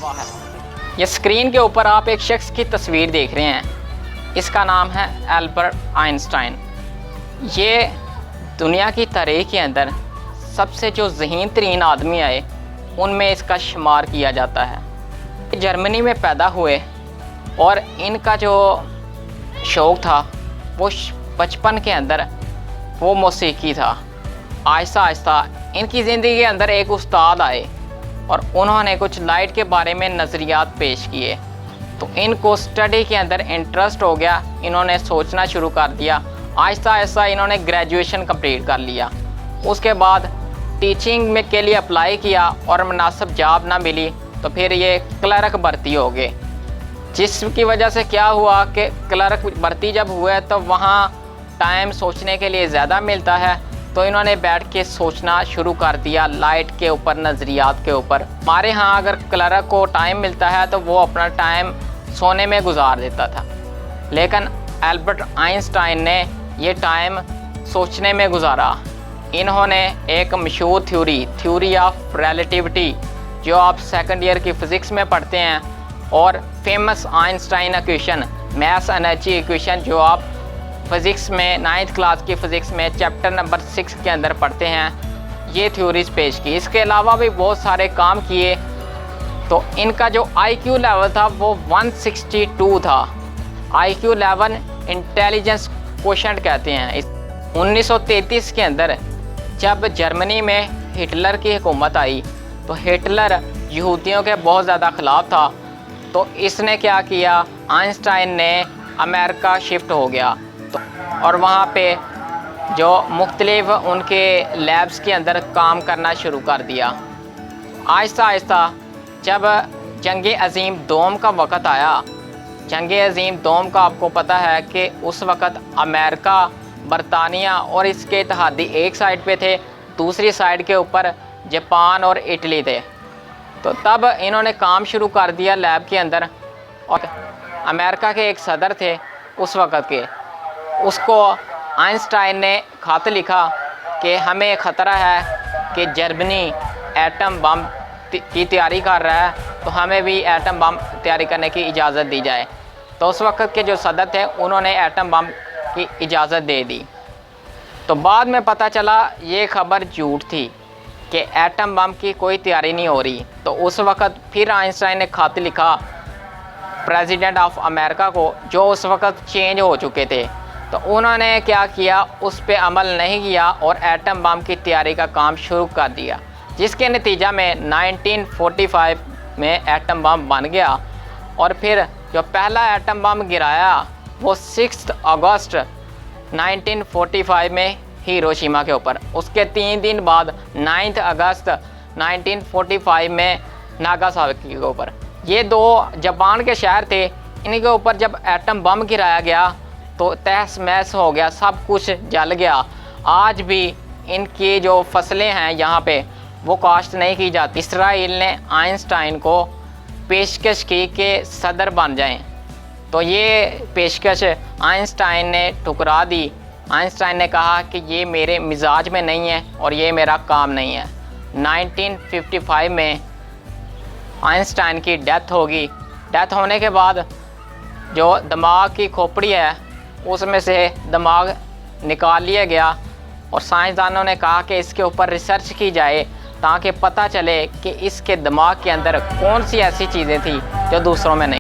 हुआ है। ये स्क्रीन के ऊपर आप एक शख्स की तस्वीर देख रहे हैं। इसका नाम है एल्बर्ट आइंस्टाइन। ये दुनिया की तारीख के अंदर सबसे जो ज़हीन तरीन आदमी आए उनमें इसका शुमार किया जाता है। जर्मनी में पैदा हुए और इनका जो शौक़ था वो बचपन के अंदर वो मौसीकी था। आहिस्ता आहिस्ता इनकी ज़िंदगी के अंदर एक उस्ताद आए और उन्होंने कुछ लाइट के बारे में नज़रियात पेश किए, तो इनको स्टडी के अंदर इंटरेस्ट हो गया। इन्होंने सोचना शुरू कर दिया। आहिस्ता आहिस्ता इन्होंने ग्रेजुएशन कंप्लीट कर लिया। उसके बाद टीचिंग में के लिए अप्लाई किया और मुनासिब जॉब ना मिली तो फिर ये क्लर्क भर्ती हो गए, जिसकी वजह से क्या हुआ कि क्लर्क भर्ती जब हुए तो वहाँ टाइम सोचने के लिए ज़्यादा मिलता है, तो इन्होंने बैठ के सोचना शुरू कर दिया लाइट के ऊपर, नज़रियात के ऊपर। हमारे यहाँ अगर क्लर्क को टाइम मिलता है तो वो अपना टाइम सोने में गुजार देता था, लेकिन एल्बर्ट आइंस्टाइन ने ये टाइम सोचने में गुजारा। इन्होंने एक मशहूर थ्योरी ऑफ रिलेटिविटी, जो आप सेकंड ईयर की फ़िज़िक्स में पढ़ते हैं, और famous Einstein equation, mass energy equation, जो आप फ़िज़िक्स में 9th क्लास की फ़िज़िक्स में चैप्टर नंबर 6 के अंदर पढ़ते हैं, ये थ्योरीज पेश की। इसके अलावा भी बहुत सारे काम किए। तो इनका जो IQ लेवल था वो 162 था। IQ लेवल इंटेलिजेंस क्वोशेंट कहते हैं। 1933 के अंदर जब जर्मनी में हिटलर की हुकूमत आई तो हिटलर यहूदियों के बहुत ज़्यादा ख़िलाफ़ था, तो इसने क्या किया, आइंस्टाइन ने अमेरिका शिफ्ट हो गया और वहाँ पे जो मुख्तलिफ उनके लैब्स के अंदर काम करना शुरू कर दिया। आहिस्ता आहिस्ता जब जंग अज़ीम दोम का वक़्त आया, जंग अज़ीम दोम का आपको पता है कि उस वक़्त अमेरिका, बरतानिया और इसके इत्तेहादी एक साइड पे थे, दूसरी साइड के ऊपर जापान और इटली थे। तो तब इन्होंने काम शुरू कर दिया लैब के अंदर, और अमेरिका के एक सदर थे उस वक़्त के, उसको आइंस्टाइन ने ख़त लिखा कि हमें ख़तरा है कि जर्मनी एटम बम की तैयारी कर रहा है, तो हमें भी एटम बम तैयारी करने की इजाज़त दी जाए। तो उस वक़्त के जो सदर थे उन्होंने एटम बम की इजाज़त दे दी। तो बाद में पता चला ये ख़बर झूठ थी कि एटम बम की कोई तैयारी नहीं हो रही। तो उस वक़्त फिर आइंस्टाइन ने ख़त लिखा प्रेसिडेंट ऑफ अमेरिका को, जो उस वक़्त चेंज हो चुके थे। तो उन्होंने क्या किया, उस पर अमल नहीं किया और एटम बम की तैयारी का काम शुरू कर दिया, जिसके नतीजा में 1945 में एटम बम बन गया। और फिर जो पहला एटम बम गिराया वो 6 अगस्त 1945 में हिरोशिमा के ऊपर। उसके 3 दिन बाद 9 अगस्त 1945 में नागासाकी के ऊपर। ये 2 जापान के शहर थे, इनके ऊपर जब एटम बम गिराया गया तो तहस महस हो गया, सब कुछ जल गया। आज भी इनकी जो फसलें हैं यहाँ पे वो काश्त नहीं की जाती। इसराइल ने आइंस्टाइन को पेशकश की कि सदर बन जाएं, तो ये पेशकश आइंस्टाइन ने ठुकरा दी। आइंस्टाइन ने कहा कि ये मेरे मिजाज में नहीं है और ये मेरा काम नहीं है। 1955 में आइंस्टाइन की डेथ होगी। डेथ होने के बाद जो दिमाग की खोपड़ी है उसमें से दिमाग निकाल लिया गया और साइंसदानों ने कहा कि इसके ऊपर रिसर्च की जाए ताकि पता चले कि इसके दिमाग के अंदर कौन सी ऐसी चीज़ें थी जो दूसरों में नहीं।